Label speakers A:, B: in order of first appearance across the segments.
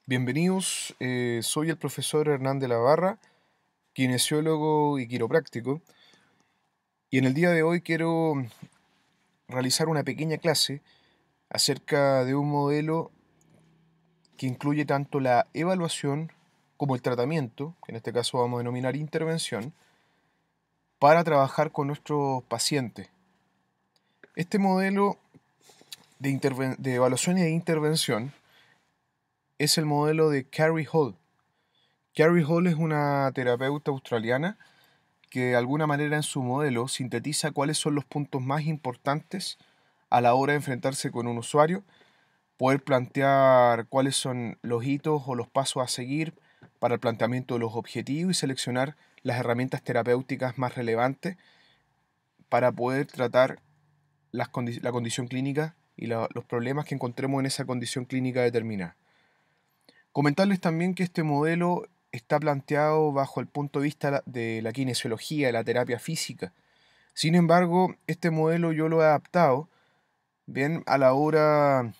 A: Bienvenidos, soy el profesor Hernán de la Barra, kinesiólogo y quiropráctico, y en el día de hoy quiero realizar una pequeña clase acerca de un modelo que incluye tanto la evaluación como el tratamiento, que en este caso vamos a denominar intervención, para trabajar con nuestros pacientes. Este modelo de evaluación y de intervención es el modelo de Carrie Hall. Carrie Hall es una terapeuta australiana que de alguna manera en su modelo sintetiza cuáles son los puntos más importantes a la hora de enfrentarse con un usuario, poder plantear cuáles son los hitos o los pasos a seguir para el planteamiento de los objetivos y seleccionar las herramientas terapéuticas más relevantes para poder tratar la condición clínica y los problemas que encontremos en esa condición clínica determinada. Comentarles también que este modelo está planteado bajo el punto de vista de la kinesiología, de la terapia física. Sin embargo, este modelo yo lo he adaptado bien a la hora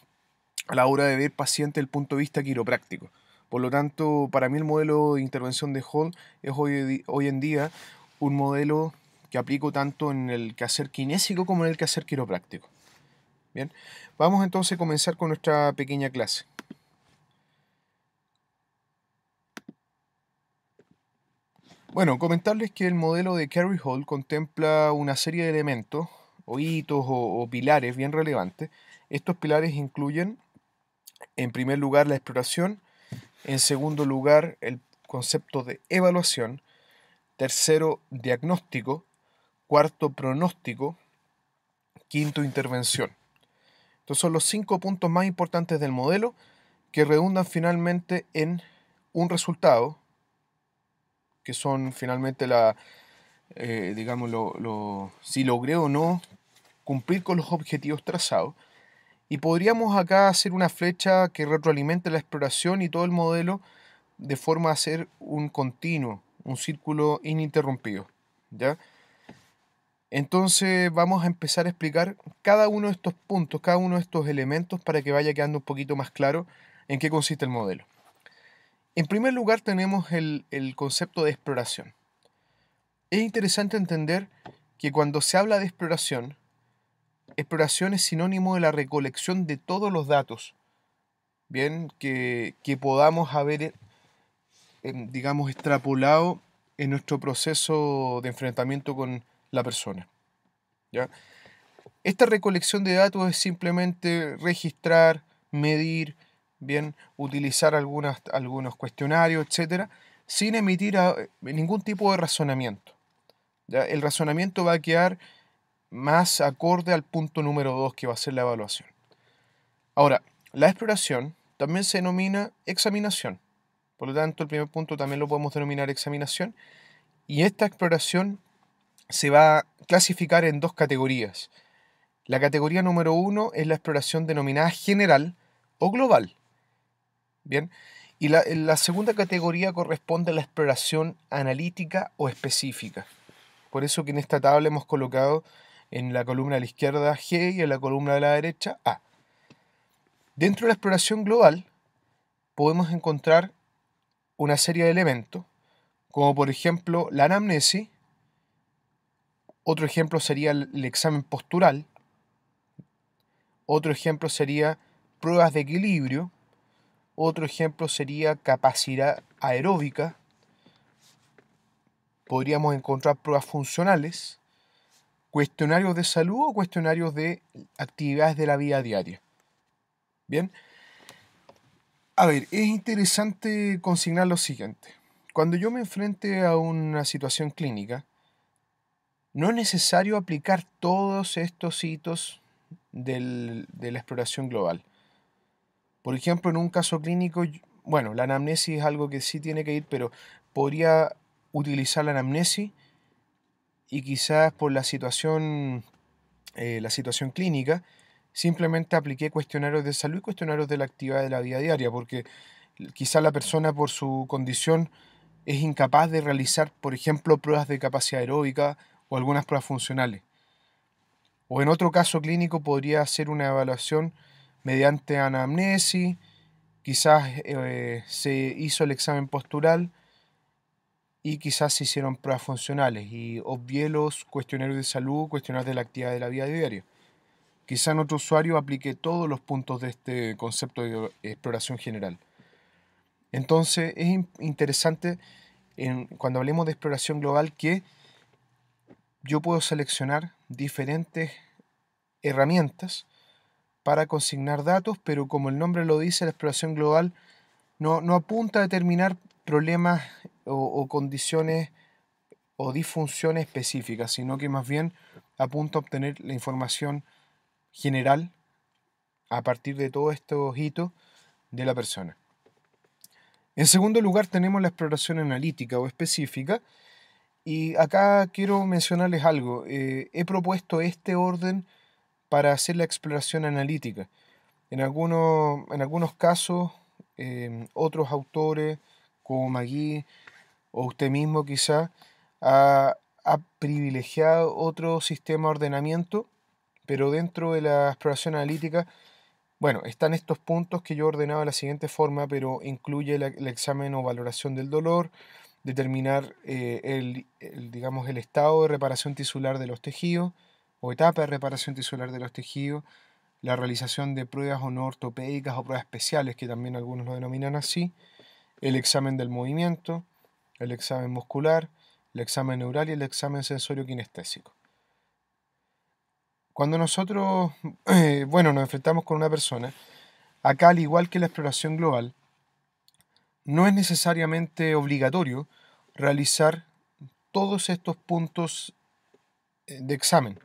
A: de ver pacientes desde el punto de vista quiropráctico. Por lo tanto, para mí el modelo de intervención de Hall es hoy en día un modelo que aplico tanto en el quehacer kinésico como en el quehacer quiropráctico. Bien, vamos entonces a comenzar con nuestra pequeña clase. Bueno, comentarles que el modelo de Carrie Hall contempla una serie de elementos o hitos o pilares bien relevantes. Estos pilares incluyen, en primer lugar, la exploración, en segundo lugar, el concepto de evaluación, tercero, diagnóstico, cuarto, pronóstico, quinto, intervención. Estos son los 5 puntos más importantes del modelo que redundan finalmente en un resultado, que son finalmente digamos, si logré o no cumplir con los objetivos trazados. Y podríamos acá hacer una flecha que retroalimente la exploración y todo el modelo de forma a hacer un continuo, un círculo ininterrumpido, ¿ya? Entonces vamos a empezar a explicar cada uno de estos puntos, cada uno de estos elementos para que vaya quedando un poquito más claro en qué consiste el modelo. En primer lugar tenemos el concepto de exploración. Es interesante entender que cuando se habla de exploración, exploración es sinónimo de la recolección de todos los datos, bien, que podamos haber, digamos, extrapolado en nuestro proceso de enfrentamiento con la persona, ¿ya? Esta recolección de datos es simplemente registrar, medir, bien, utilizar algunos cuestionarios, etcétera, sin emitir ningún tipo de razonamiento, ¿ya? El razonamiento va a quedar más acorde al punto número 2 que va a ser la evaluación. Ahora, la exploración también se denomina examinación. Por lo tanto, el primer punto también lo podemos denominar examinación. Y esta exploración se va a clasificar en dos categorías. La categoría número 1 es la exploración denominada general o global. Bien. Y la segunda categoría corresponde a la exploración analítica o específica. Por eso que en esta tabla hemos colocado en la columna de la izquierda G y en la columna de la derecha A. Dentro de la exploración global podemos encontrar una serie de elementos, como por ejemplo la anamnesis. Otro ejemplo sería el examen postural. Otro ejemplo sería pruebas de equilibrio. Otro ejemplo sería capacidad aeróbica. Podríamos encontrar pruebas funcionales, cuestionarios de salud o cuestionarios de actividades de la vida diaria. Bien. A ver, es interesante consignar lo siguiente. Cuando yo me enfrente a una situación clínica, no es necesario aplicar todos estos hitos de la exploración global. Por ejemplo, en un caso clínico, bueno, la anamnesis es algo que sí tiene que ir, pero podría utilizar la anamnesis y quizás por la situación clínica, simplemente apliqué cuestionarios de salud y cuestionarios de la actividad de la vida diaria, porque quizás la persona por su condición es incapaz de realizar, por ejemplo, pruebas de capacidad aeróbica o algunas pruebas funcionales. O en otro caso clínico podría hacer una evaluación mediante anamnesis Quizás se hizo el examen postural y quizás se hicieron pruebas funcionales y obvié los cuestionarios de salud, cuestionarios de la actividad de la vida diaria. Quizá en otro usuario aplique todos los puntos de este concepto de exploración general. Entonces es interesante cuando hablemos de exploración global que yo puedo seleccionar diferentes herramientas para consignar datos, pero como el nombre lo dice, la exploración global no apunta a determinar problemas o condiciones o disfunciones específicas, sino que más bien apunta a obtener la información general a partir de todos estos hitos de la persona. En segundo lugar tenemos la exploración analítica o específica, y acá quiero mencionarles algo. He propuesto este orden para hacer la exploración analítica. En algunos casos, otros autores, como Magui o usted mismo quizá, ha privilegiado otro sistema de ordenamiento, pero dentro de la exploración analítica, bueno, están estos puntos que yo he ordenado de la siguiente forma, pero incluye el examen o valoración del dolor, determinar digamos, el estado de reparación tisular de los tejidos o etapa de reparación tisular de los tejidos, la realización de pruebas o no ortopédicas o pruebas especiales, que también algunos lo denominan así, el examen del movimiento, el examen muscular, el examen neural y el examen sensorio kinestésico. Cuando nosotros, bueno, nos enfrentamos con una persona, acá al igual que la exploración global, no es necesariamente obligatorio realizar todos estos puntos de examen.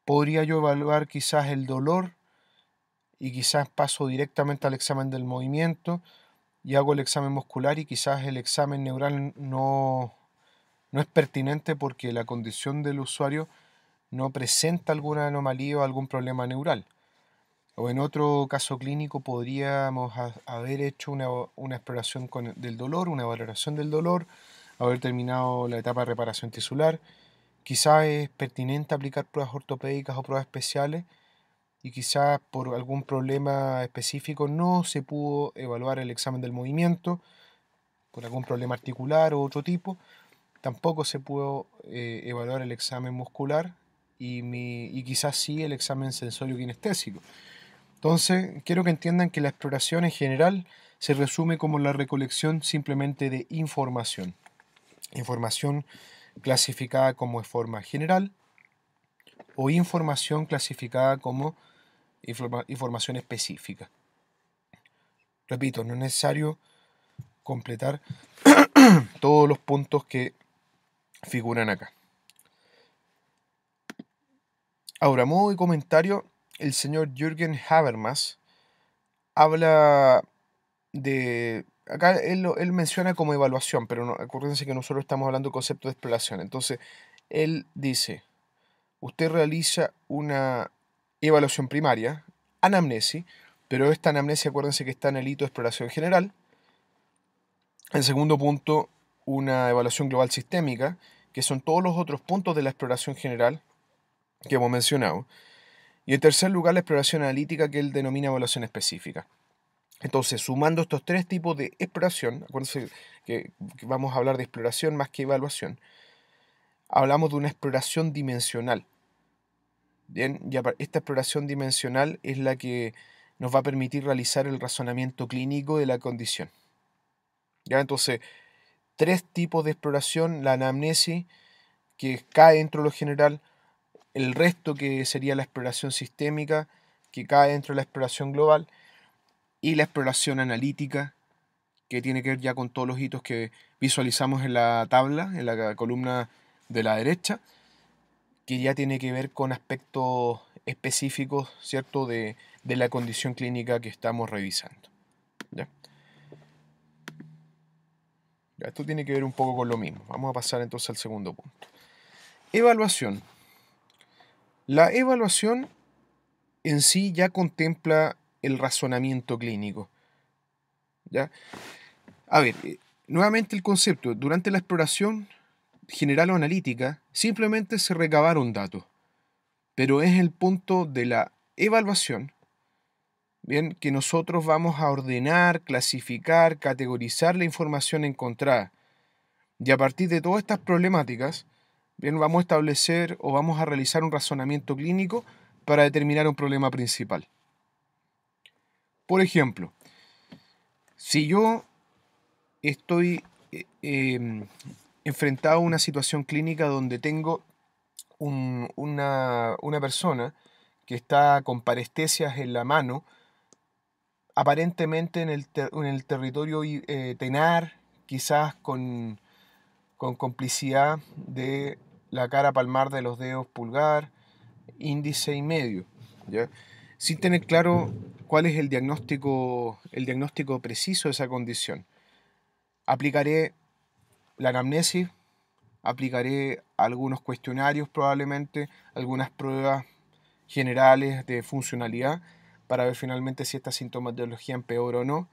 A: Podría yo evaluar quizás el dolor y quizás paso directamente al examen del movimiento y hago el examen muscular y quizás el examen neural no es pertinente porque la condición del usuario no presenta alguna anomalía o algún problema neural. O en otro caso clínico podríamos haber hecho una exploración del dolor, una valoración del dolor, haber terminado la etapa de reparación tisular. Quizás es pertinente aplicar pruebas ortopédicas o pruebas especiales y quizás por algún problema específico no se pudo evaluar el examen del movimiento, por algún problema articular o otro tipo. Tampoco se pudo evaluar el examen muscular y quizás sí el examen sensorio kinestésico. Entonces, quiero que entiendan que la exploración en general se resume como la recolección simplemente de información. Información clasificada como de forma general o información clasificada como información específica. Repito, no es necesario completar todos los puntos que figuran acá. Ahora, a modo de comentario, el señor Jürgen Habermas habla de... Acá él menciona como evaluación, pero acuérdense que nosotros estamos hablando de concepto de exploración. Entonces, él dice, usted realiza una evaluación primaria, anamnesis, pero esta anamnesis, acuérdense que está en el hito de exploración general. El segundo punto, una evaluación global sistémica, que son todos los otros puntos de la exploración general que hemos mencionado. Y en tercer lugar, la exploración analítica, que él denomina evaluación específica. Entonces, sumando estos tres tipos de exploración, acuérdense que vamos a hablar de exploración más que evaluación, hablamos de una exploración dimensional. Bien, y esta exploración dimensional es la que nos va a permitir realizar el razonamiento clínico de la condición. ¿Ya? Entonces, tres tipos de exploración: la anamnesis, que cae dentro de lo general; el resto, que sería la exploración sistémica, que cae dentro de la exploración global; y la exploración analítica, que tiene que ver ya con todos los hitos que visualizamos en la tabla, en la columna de la derecha, que ya tiene que ver con aspectos específicos, ¿cierto?, de la condición clínica que estamos revisando. ¿Ya? Esto tiene que ver un poco con lo mismo. Vamos a pasar entonces al segundo punto. Evaluación. La evaluación en sí ya contempla el razonamiento clínico. ¿Ya? A ver, nuevamente el concepto. Durante la exploración general o analítica, simplemente se recabaron datos, pero es el punto de la evaluación bien, que nosotros vamos a ordenar, clasificar, categorizar la información encontrada. Y a partir de todas estas problemáticas, bien, vamos a establecer o vamos a realizar un razonamiento clínico para determinar un problema principal. Por ejemplo, si yo estoy enfrentado a una situación clínica donde tengo una persona que está con parestesias en la mano, aparentemente en el territorio tenar, quizás con complicidad de la cara palmar de los dedos pulgar, índice y medio, ¿ya? Sin tener claro cuál es el diagnóstico preciso de esa condición. Aplicaré la anamnesis, aplicaré algunos cuestionarios probablemente, algunas pruebas generales de funcionalidad para ver finalmente si esta sintomatología empeora o no.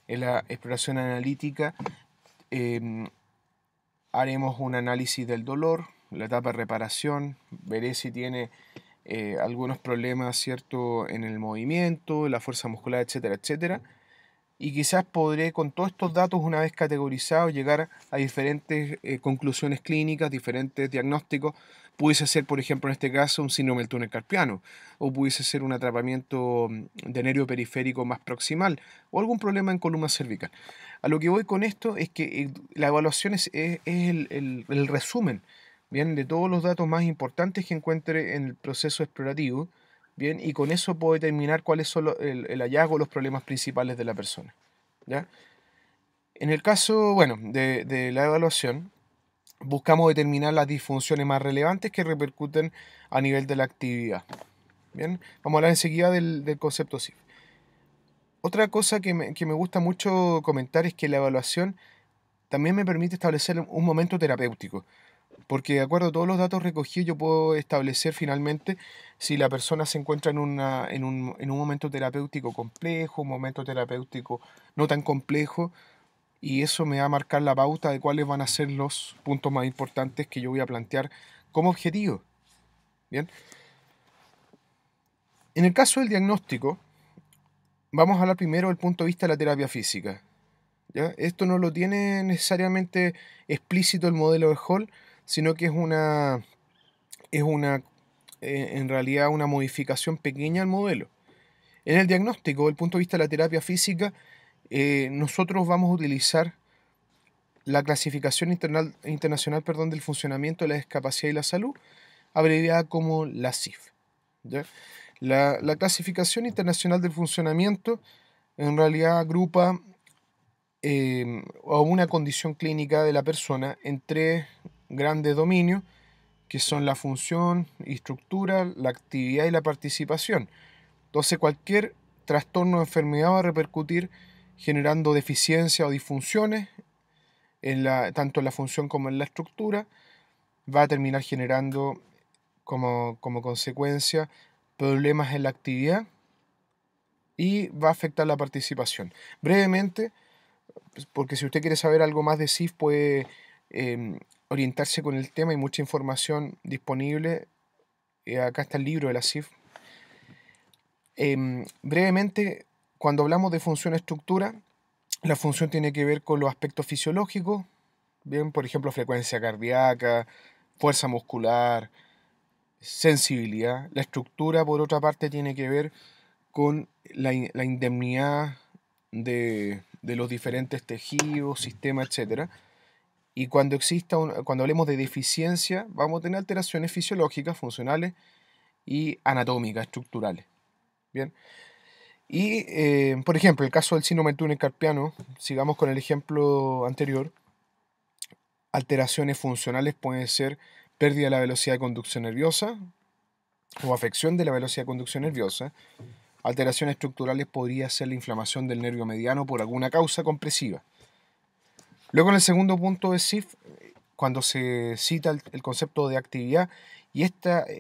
A: En la exploración analítica haremos un análisis del dolor, la etapa de reparación, veré si tiene algunos problemas, ¿cierto?, en el movimiento, la fuerza muscular, etcétera, etcétera. Y quizás podré, con todos estos datos, una vez categorizados, llegar a diferentes conclusiones clínicas, diferentes diagnósticos. Pudiese ser, por ejemplo, en este caso, un síndrome del túnel carpiano, o pudiese ser un atrapamiento de nervio periférico más proximal, o algún problema en columna cervical. A lo que voy con esto es que la evaluación es el resumen, ¿bien?, de todos los datos más importantes que encuentre en el proceso explorativo. Bien, y con eso puedo determinar cuáles son el hallazgo, los problemas principales de la persona, ¿ya? En el caso, bueno, de la evaluación, buscamos determinar las disfunciones más relevantes que repercuten a nivel de la actividad. Bien, vamos a hablar enseguida del concepto SIF. Otra cosa que me gusta mucho comentar es que la evaluación también me permite establecer un momento terapéutico. Porque de acuerdo a todos los datos recogidos yo puedo establecer finalmente si la persona se encuentra en un momento terapéutico complejo, un momento terapéutico no tan complejo, y eso me va a marcar la pauta de cuáles van a ser los puntos más importantes que yo voy a plantear como objetivo. Bien, en el caso del diagnóstico, vamos a hablar primero del punto de vista de la terapia física, ¿ya? Esto no lo tiene necesariamente explícito el modelo de Hall, sino que es una en realidad una modificación pequeña al modelo. En el diagnóstico, desde el punto de vista de la terapia física, nosotros vamos a utilizar la clasificación internacional, perdón, del funcionamiento de la discapacidad y la salud, abreviada como la CIF, ¿ya? La clasificación internacional del funcionamiento en realidad agrupa a una condición clínica de la persona en tres grandes dominios, que son la función y estructura, la actividad y la participación. Entonces, cualquier trastorno o enfermedad va a repercutir generando deficiencias o disfunciones tanto en la función como en la estructura. Va a terminar generando como consecuencia problemas en la actividad y va a afectar la participación. Brevemente, porque si usted quiere saber algo más de SIF puede orientarse con el tema, hay mucha información disponible. Acá está el libro de la CIF. Brevemente, cuando hablamos de función-estructura, la función tiene que ver con los aspectos fisiológicos, bien, por ejemplo, frecuencia cardíaca, fuerza muscular, sensibilidad. La estructura, por otra parte, tiene que ver con la indemnidad de los diferentes tejidos, sistemas, etcétera. Y cuando hablemos de deficiencia, vamos a tener alteraciones fisiológicas, funcionales y anatómicas, estructurales. Bien. Y, por ejemplo, el caso del síndrome del túnel carpiano, sigamos con el ejemplo anterior, alteraciones funcionales pueden ser pérdida de la velocidad de conducción nerviosa o afección de la velocidad de conducción nerviosa. Alteraciones estructurales podría ser la inflamación del nervio mediano por alguna causa compresiva. Luego, en el segundo punto de SIF, cuando se cita el concepto de actividad, y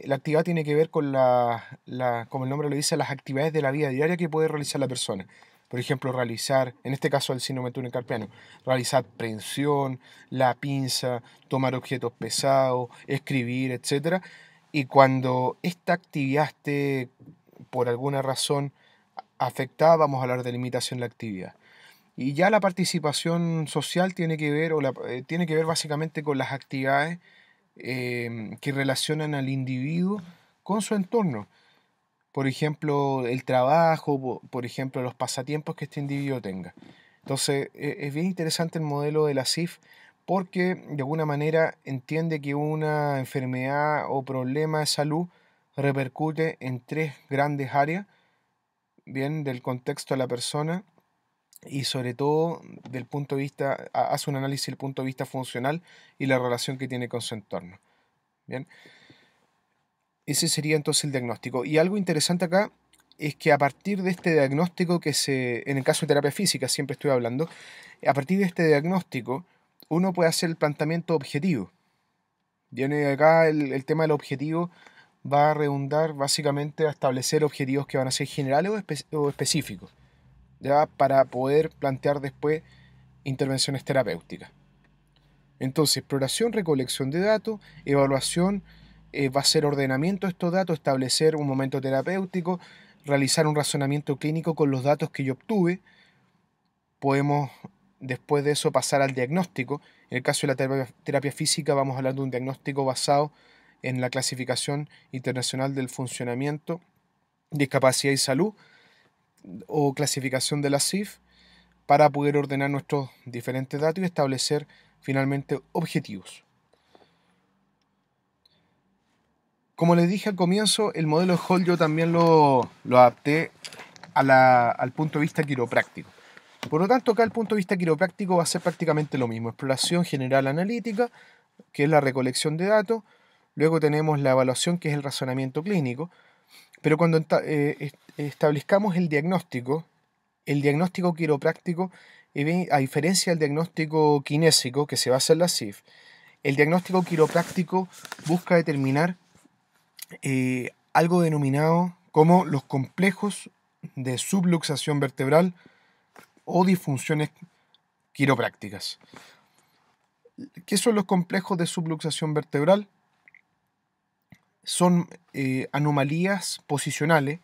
A: la actividad tiene que ver con como el nombre lo dice, las actividades de la vida diaria que puede realizar la persona. Por ejemplo, realizar, en este caso el síndrome del túnel carpiano, realizar prensión, la pinza, tomar objetos pesados, escribir, etc. Y cuando esta actividad esté, por alguna razón, afectada, vamos a hablar de limitación de la actividad. Y ya la participación social tiene que ver, tiene que ver básicamente con las actividades que relacionan al individuo con su entorno. Por ejemplo, el trabajo, por ejemplo, los pasatiempos que este individuo tenga. Entonces, es bien interesante el modelo de la CIF porque de alguna manera entiende que una enfermedad o problema de salud repercute en tres grandes áreas, bien, del contexto de la persona y sobre todo del punto de vista, hace un análisis del punto de vista funcional y la relación que tiene con su entorno. Bien, ese sería entonces el diagnóstico. Y algo interesante acá es que a partir de este diagnóstico en el caso de terapia física, siempre estoy hablando, a partir de este diagnóstico, uno puede hacer el planteamiento objetivo. Viene acá el tema del objetivo va a redundar básicamente a establecer objetivos que van a ser generales o específicos, ya para poder plantear después intervenciones terapéuticas. Entonces, exploración, recolección de datos, evaluación, va a ser ordenamiento de estos datos, establecer un momento terapéutico, realizar un razonamiento clínico con los datos que yo obtuve. Podemos después de eso pasar al diagnóstico. En el caso de la terapia física vamos a hablar de un diagnóstico basado en la clasificación internacional del funcionamiento, discapacidad y salud o clasificación de la CIF para poder ordenar nuestros diferentes datos y establecer finalmente objetivos. Como les dije al comienzo, el modelo de Hall yo también lo adapté al punto de vista quiropráctico. Por lo tanto, acá el punto de vista quiropráctico va a ser prácticamente lo mismo. Exploración general analítica, que es la recolección de datos. Luego tenemos la evaluación, que es el razonamiento clínico. Pero cuando establezcamos el diagnóstico quiropráctico, a diferencia del diagnóstico kinésico, que se basa en la CIF, el diagnóstico quiropráctico busca determinar algo denominado como los complejos de subluxación vertebral o disfunciones quiroprácticas. ¿Qué son los complejos de subluxación vertebral? Son anomalías posicionales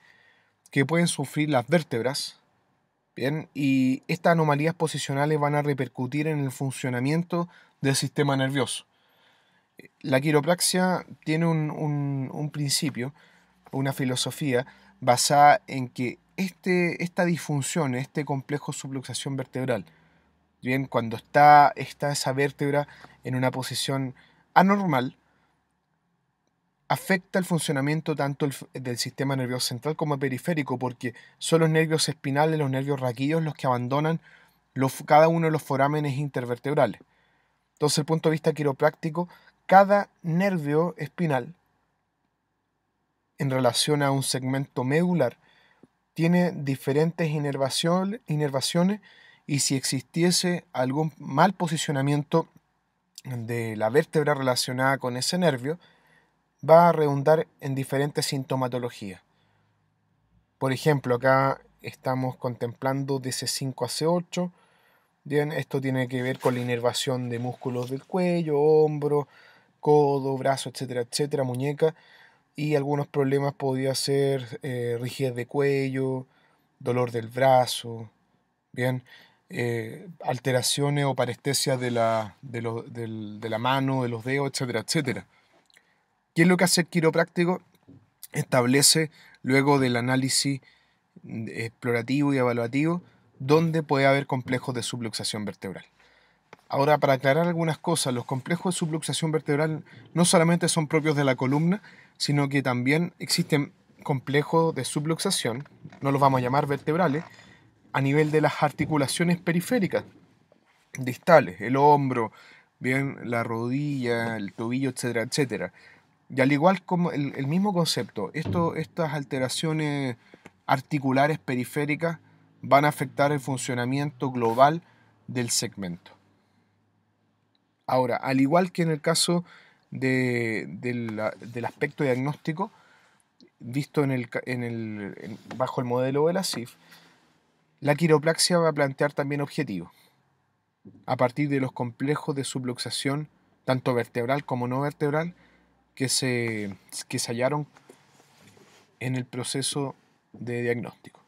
A: que pueden sufrir las vértebras, ¿bien? Y estas anomalías posicionales van a repercutir en el funcionamiento del sistema nervioso. La quiropraxia tiene un principio, una filosofía basada en que esta disfunción, este complejo de subluxación vertebral, bien, cuando está esa vértebra en una posición anormal, afecta el funcionamiento tanto del sistema nervioso central como periférico, porque son los nervios espinales, los nervios raquídeos los que abandonan cada uno de los forámenes intervertebrales. Entonces, desde el punto de vista quiropráctico, cada nervio espinal en relación a un segmento medular tiene diferentes inervaciones y si existiese algún mal posicionamiento de la vértebra relacionada con ese nervio, va a redundar en diferentes sintomatologías. Por ejemplo, acá estamos contemplando de C5 a C8. Bien, esto tiene que ver con la inervación de músculos del cuello, hombro, codo, brazo, etcétera, etcétera, muñeca. Y algunos problemas podía ser rigidez de cuello, dolor del brazo, bien, alteraciones o parestesias de la mano, de los dedos, etcétera, etcétera. ¿Qué es lo que hace el quiropráctico? Establece, luego del análisis explorativo y evaluativo, dónde puede haber complejos de subluxación vertebral. Ahora, para aclarar algunas cosas, los complejos de subluxación vertebral no solamente son propios de la columna, sino que también existen complejos de subluxación, no los vamos a llamar vertebrales, a nivel de las articulaciones periféricas, distales, el hombro, bien, la rodilla, el tobillo, etcétera, etcétera. Y al igual como el mismo concepto, estas alteraciones articulares periféricas van a afectar el funcionamiento global del segmento. Ahora, al igual que en el caso del aspecto diagnóstico, visto bajo el modelo de la CIF, la quiropraxia va a plantear también objetivos, a partir de los complejos de subluxación, tanto vertebral como no vertebral, que se hallaron en el proceso de diagnóstico.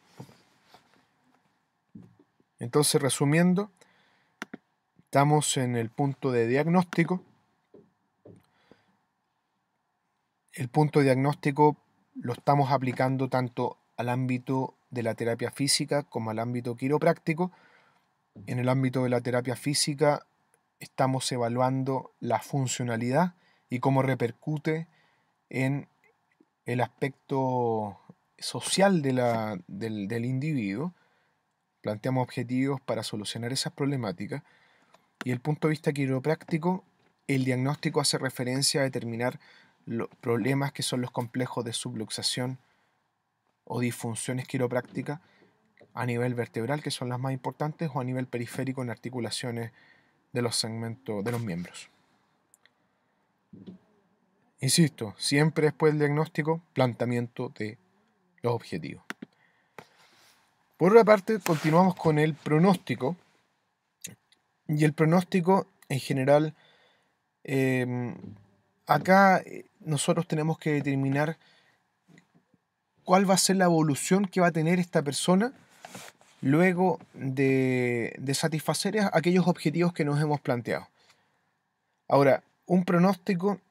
A: Entonces, resumiendo, estamos en el punto de diagnóstico. El punto de diagnóstico lo estamos aplicando tanto al ámbito de la terapia física como al ámbito quiropráctico. En el ámbito de la terapia física estamos evaluando la funcionalidad y cómo repercute en el aspecto social del individuo. Planteamos objetivos para solucionar esas problemáticas. Y el punto de vista quiropráctico, el diagnóstico hace referencia a determinar los problemas que son los complejos de subluxación o disfunciones quiroprácticas a nivel vertebral, que son las más importantes, o a nivel periférico en articulaciones de los segmentos de los miembros. Insisto, siempre después del diagnóstico, planteamiento de los objetivos. Por otra parte, continuamos con el pronóstico. Y el pronóstico, en general, acá nosotros tenemos que determinar cuál va a ser la evolución que va a tener esta persona luego de satisfacer aquellos objetivos que nos hemos planteado. Ahora, un pronóstico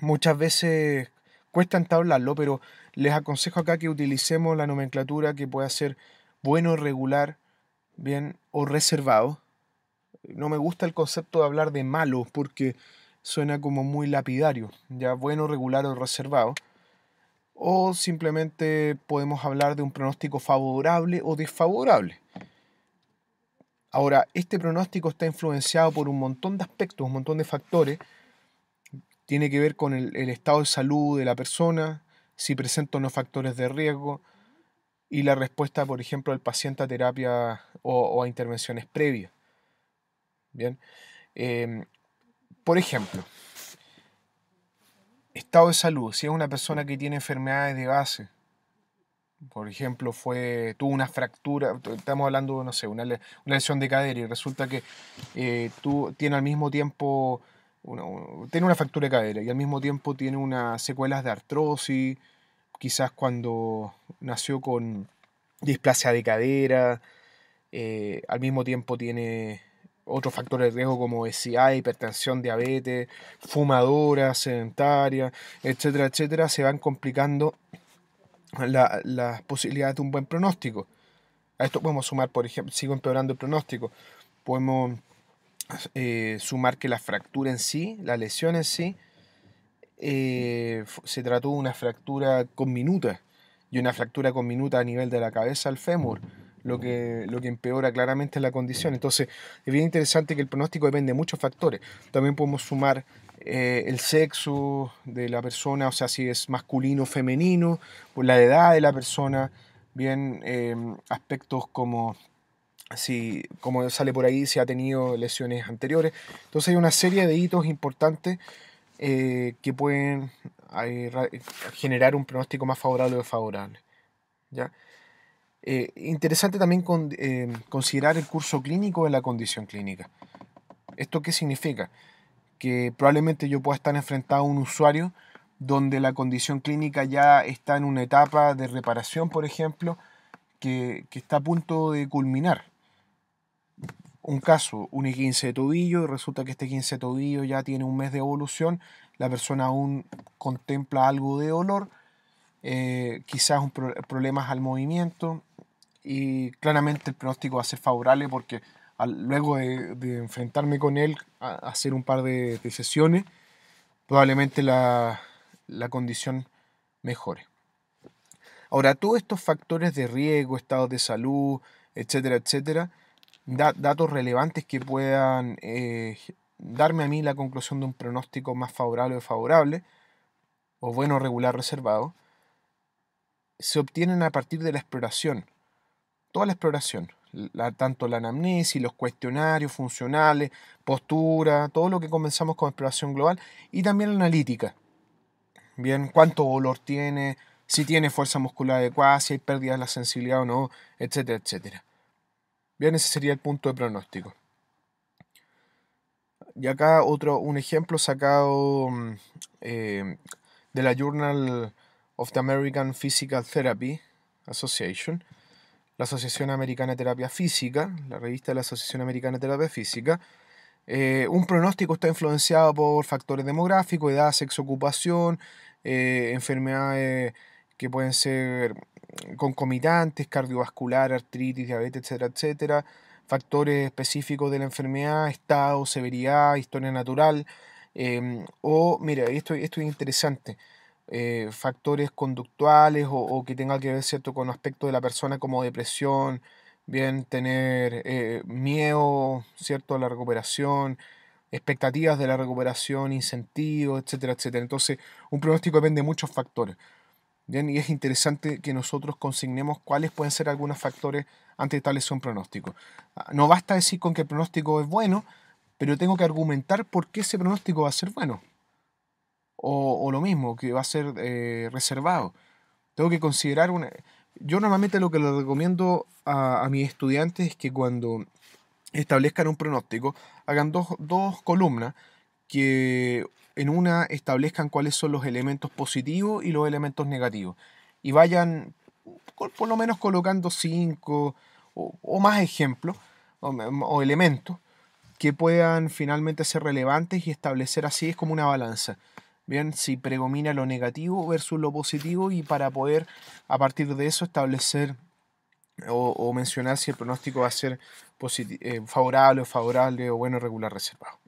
A: muchas veces cuesta entablarlo, pero les aconsejo acá que utilicemos la nomenclatura que pueda ser bueno, regular, bien o reservado. No me gusta el concepto de hablar de malo porque suena como muy lapidario, ya bueno, regular o reservado. O simplemente podemos hablar de un pronóstico favorable o desfavorable. Ahora, este pronóstico está influenciado por un montón de aspectos, un montón de factores. Tiene que ver con el estado de salud de la persona, si presenta o no factores de riesgo y la respuesta, por ejemplo, del paciente a terapia o a intervenciones previas. Bien. Por ejemplo, estado de salud. Si es una persona que tiene enfermedades de base, por ejemplo, tuvo una fractura, estamos hablando de, no sé, una lesión de cadera y resulta que tiene al mismo tiempo tiene una fractura de cadera y al mismo tiempo tiene unas secuelas de artrosis, quizás cuando nació con displasia de cadera, al mismo tiempo tiene otros factores de riesgo como obesidad, hipertensión, diabetes, fumadora, sedentaria, etcétera, etcétera, se van complicando las posibilidades de un buen pronóstico. A esto podemos sumar, por ejemplo, sigo empeorando el pronóstico, podemos sumar que la fractura en sí, la lesión en sí, se trató de una fractura conminuta y una fractura conminuta a nivel de la cabeza al fémur, lo que empeora claramente la condición. Entonces es bien interesante que el pronóstico depende de muchos factores. También podemos sumar el sexo de la persona, o sea, si es masculino o femenino, pues la edad de la persona, bien, aspectos como como sale por ahí, si ha tenido lesiones anteriores. Entonces hay una serie de hitos importantes que pueden generar un pronóstico más favorable o desfavorable, ¿ya? Interesante también considerar el curso clínico de la condición clínica. ¿Esto qué significa? Que probablemente yo pueda estar enfrentado a un usuario donde la condición clínica ya está en una etapa de reparación, por ejemplo, que está a punto de culminar. Un caso, un esguince de tobillo, y resulta que este esguince de tobillo ya tiene un mes de evolución, la persona aún contempla algo de dolor, quizás problemas al movimiento, y claramente el pronóstico va a ser favorable porque luego de enfrentarme con él, a hacer un par de sesiones, probablemente la condición mejore. Ahora, todos estos factores de riesgo, estados de salud, etcétera, etcétera, datos relevantes que puedan darme a mí la conclusión de un pronóstico más favorable o desfavorable, o bueno, regular, reservado, se obtienen a partir de la exploración. Toda la exploración, tanto la anamnesis, los cuestionarios funcionales, postura, todo lo que comenzamos con exploración global, y también la analítica. Bien, cuánto dolor tiene, si tiene fuerza muscular adecuada, si hay pérdida de la sensibilidad o no, etcétera, etcétera. Bien, ese sería el punto de pronóstico. Y acá un ejemplo sacado de la Journal of the American Physical Therapy Association, la Asociación Americana de Terapia Física, la revista de la Asociación Americana de Terapia Física, un pronóstico está influenciado por factores demográficos, edad, sexo, ocupación, enfermedades que pueden ser concomitantes, cardiovascular, artritis, diabetes, etcétera, etcétera, factores específicos de la enfermedad, estado, severidad, historia natural, o, mira, esto es interesante, factores conductuales o que tenga que ver, ¿cierto?, con aspectos de la persona como depresión, bien, tener miedo, ¿cierto?, a la recuperación, expectativas de la recuperación, incentivos, etcétera, etcétera. Entonces, un pronóstico depende de muchos factores. Bien, y es interesante que nosotros consignemos cuáles pueden ser algunos factores antes de establecer un pronóstico. No basta decir con que el pronóstico es bueno, pero tengo que argumentar por qué ese pronóstico va a ser bueno. O lo mismo, que va a ser reservado. Tengo que considerar una... Yo normalmente lo que le recomiendo a mis estudiantes es que cuando establezcan un pronóstico, hagan dos columnas que en una establezcan cuáles son los elementos positivos y los elementos negativos. Y vayan por lo menos colocando cinco o más ejemplos o elementos que puedan finalmente ser relevantes y establecer así es como una balanza. Bien, si predomina lo negativo versus lo positivo y para poder a partir de eso establecer o mencionar si el pronóstico va a ser favorable o bueno, regular, reservado.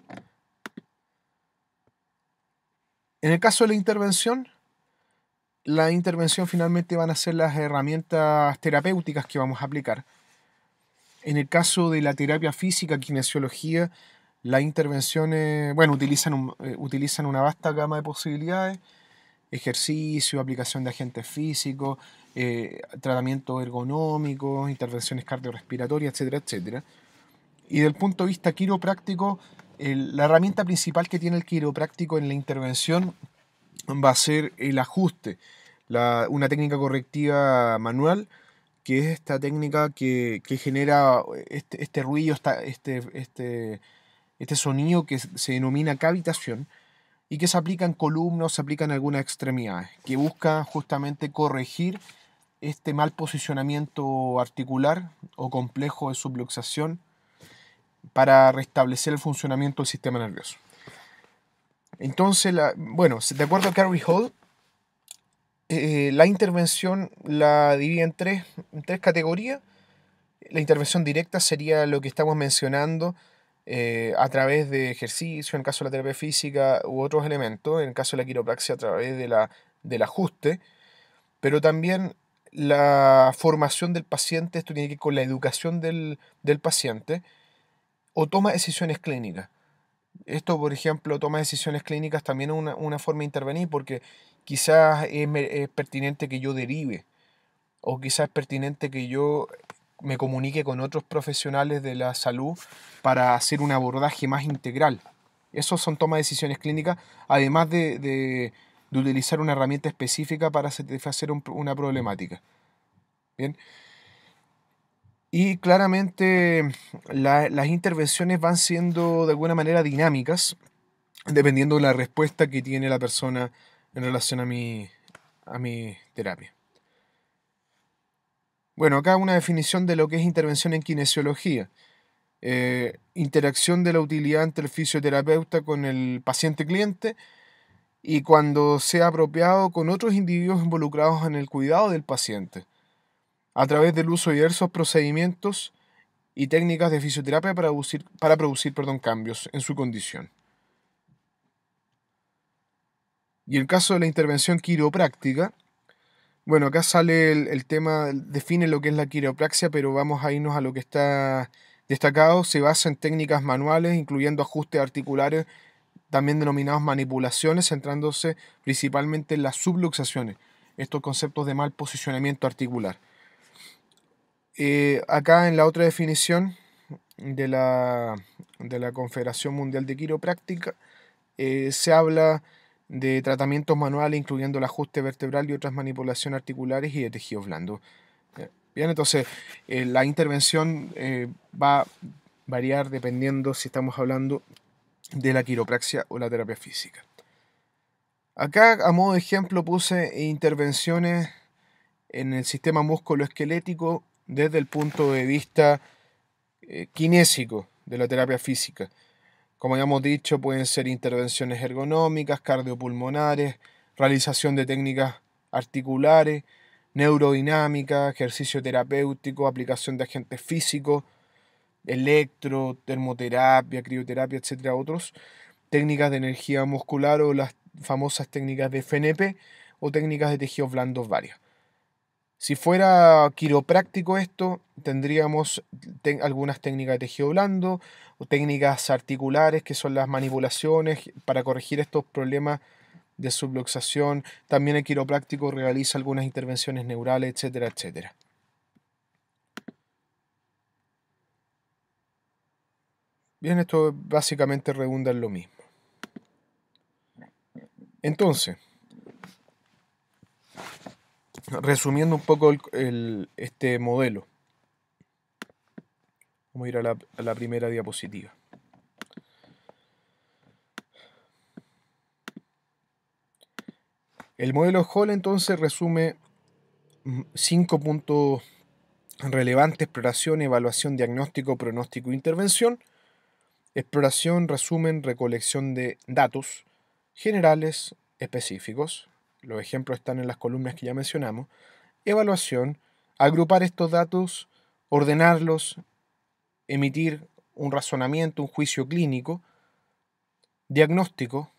A: En el caso de la intervención finalmente van a ser las herramientas terapéuticas que vamos a aplicar. En el caso de la terapia física, kinesiología, las intervenciones, bueno, utilizan una vasta gama de posibilidades, ejercicio, aplicación de agentes físicos, tratamiento ergonómico, intervenciones cardiorrespiratorias, etcétera, etcétera. Y del punto de vista quiropráctico, la herramienta principal que tiene el quiropráctico en la intervención va a ser el ajuste, una técnica correctiva manual, que es esta técnica que genera este ruido, este sonido que se denomina cavitación y que se aplica en columnas, se aplica en algunas extremidades, que busca justamente corregir este mal posicionamiento articular o complejo de subluxación para restablecer el funcionamiento del sistema nervioso. Entonces, de acuerdo a Carey Hall, la intervención la divide en tres categorías. La intervención directa sería lo que estamos mencionando a través de ejercicio, en el caso de la terapia física u otros elementos, en el caso de la quiropraxia a través del ajuste, pero también la formación del paciente, esto tiene que ver con la educación del paciente, o toma decisiones clínicas. Esto, por ejemplo, toma decisiones clínicas también es una forma de intervenir porque quizás es pertinente que yo derive o quizás es pertinente que yo me comunique con otros profesionales de la salud para hacer un abordaje más integral. Esos son toma de decisiones clínicas, además de utilizar una herramienta específica para satisfacer una problemática. Bien. Y claramente las intervenciones van siendo de alguna manera dinámicas, dependiendo de la respuesta que tiene la persona en relación a mi terapia. Bueno, acá una definición de lo que es intervención en kinesiología. Interacción de la utilidad entre el fisioterapeuta con el paciente cliente y cuando sea apropiado con otros individuos involucrados en el cuidado del paciente, a través del uso de diversos procedimientos y técnicas de fisioterapia para producir cambios en su condición. Y el caso de la intervención quiropráctica, bueno, acá sale el tema, define lo que es la quiropraxia, pero vamos a irnos a lo que está destacado. Se basa en técnicas manuales, incluyendo ajustes articulares, también denominados manipulaciones, centrándose principalmente en las subluxaciones, estos conceptos de mal posicionamiento articular. Acá en la otra definición de la Confederación Mundial de Quiropráctica, se habla de tratamientos manuales, incluyendo el ajuste vertebral y otras manipulaciones articulares y de tejidos blandos. Bien, entonces la intervención va a variar dependiendo si estamos hablando de la quiropraxia o la terapia física. Acá, a modo de ejemplo, puse intervenciones en el sistema musculoesquelético desde el punto de vista kinésico de la terapia física. Como ya hemos dicho, pueden ser intervenciones ergonómicas, cardiopulmonares, realización de técnicas articulares, neurodinámica, ejercicio terapéutico, aplicación de agentes físicos, electro, termoterapia, crioterapia, etcétera, otros, técnicas de energía muscular o las famosas técnicas de FNP o técnicas de tejidos blandos varias. Si fuera quiropráctico esto, tendríamos algunas técnicas de tejido blando o técnicas articulares, que son las manipulaciones para corregir estos problemas de subluxación. También el quiropráctico realiza algunas intervenciones neurales, etcétera, etcétera. Bien, esto básicamente redunda en lo mismo. Entonces, resumiendo un poco este modelo, vamos a ir a la primera diapositiva. El modelo Hall entonces resume 5 puntos relevantes: exploración, evaluación, diagnóstico, pronóstico e intervención. Exploración, resumen, recolección de datos generales, específicos. Los ejemplos están en las columnas que ya mencionamos. Evaluación, agrupar estos datos, ordenarlos, emitir un razonamiento, un juicio clínico. Diagnóstico,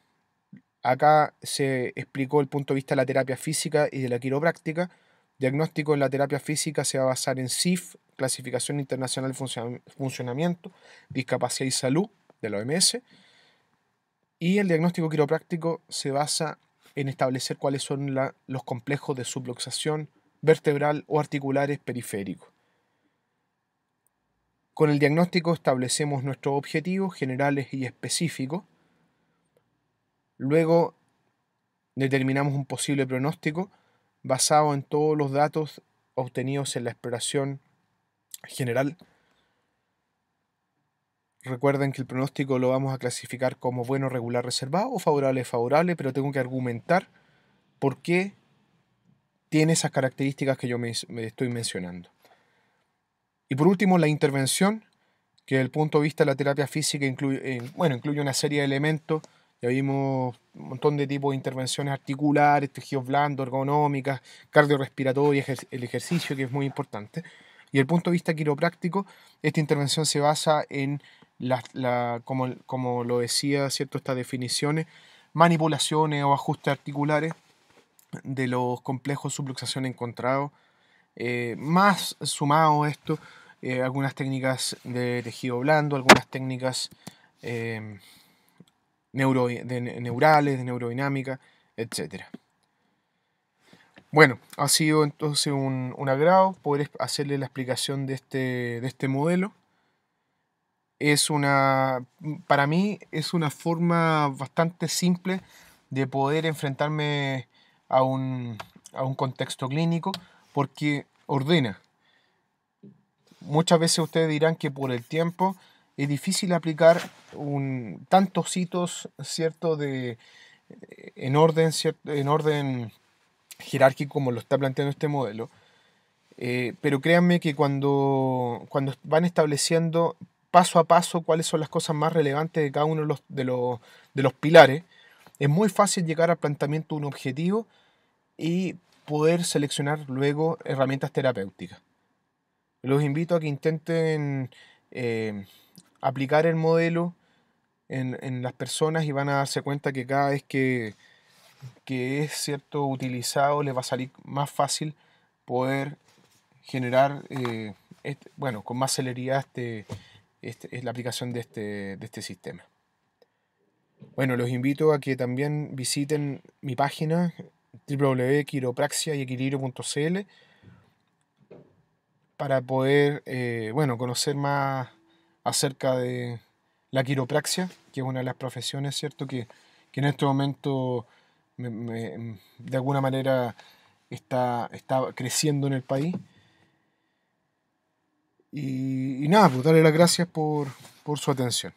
A: acá se explicó el punto de vista de la terapia física y de la quiropráctica. Diagnóstico en la terapia física se va a basar en CIF, Clasificación Internacional de Funcionamiento, Discapacidad y Salud, de la OMS. Y el diagnóstico quiropráctico se basa en establecer cuáles son los complejos de subluxación vertebral o articulares periféricos. Con el diagnóstico establecemos nuestros objetivos generales y específicos. Luego determinamos un posible pronóstico basado en todos los datos obtenidos en la exploración general. Recuerden que el pronóstico lo vamos a clasificar como bueno, regular, reservado o favorable, favorable, pero tengo que argumentar por qué tiene esas características que yo me estoy mencionando. Y por último, la intervención, que desde el punto de vista de la terapia física incluye una serie de elementos. Ya vimos un montón de tipos de intervenciones articulares, tejidos blandos, ergonómicas, cardiorrespiratorias, el ejercicio, que es muy importante. Y desde el punto de vista quiropráctico, esta intervención se basa en, como lo decía, ¿cierto?, estas definiciones, manipulaciones o ajustes articulares de los complejos de subluxación encontrados, más sumado esto, algunas técnicas de tejido blando, algunas técnicas neurales, de neurodinámica, etc. Bueno, ha sido entonces un agrado poder hacerle la explicación de este modelo. Para mí es una forma bastante simple de poder enfrentarme a un contexto clínico, porque ordena. Muchas veces ustedes dirán que por el tiempo es difícil aplicar tantos hitos, ¿cierto?, en orden jerárquico como lo está planteando este modelo. Pero créanme que cuando van estableciendo paso a paso cuáles son las cosas más relevantes de cada uno de los pilares, es muy fácil llegar al planteamiento de un objetivo y poder seleccionar luego herramientas terapéuticas. Los invito a que intenten aplicar el modelo en las personas y van a darse cuenta que cada vez que es cierto utilizado les va a salir más fácil poder generar con más celeridad es la aplicación de este sistema. Bueno, los invito a que también visiten mi página www.quiropraxiayequilibrio.cl para poder conocer más acerca de la quiropraxia, que es una de las profesiones, ¿cierto?, que en este momento de alguna manera está creciendo en el país. Y nada, pues darle las gracias por su atención.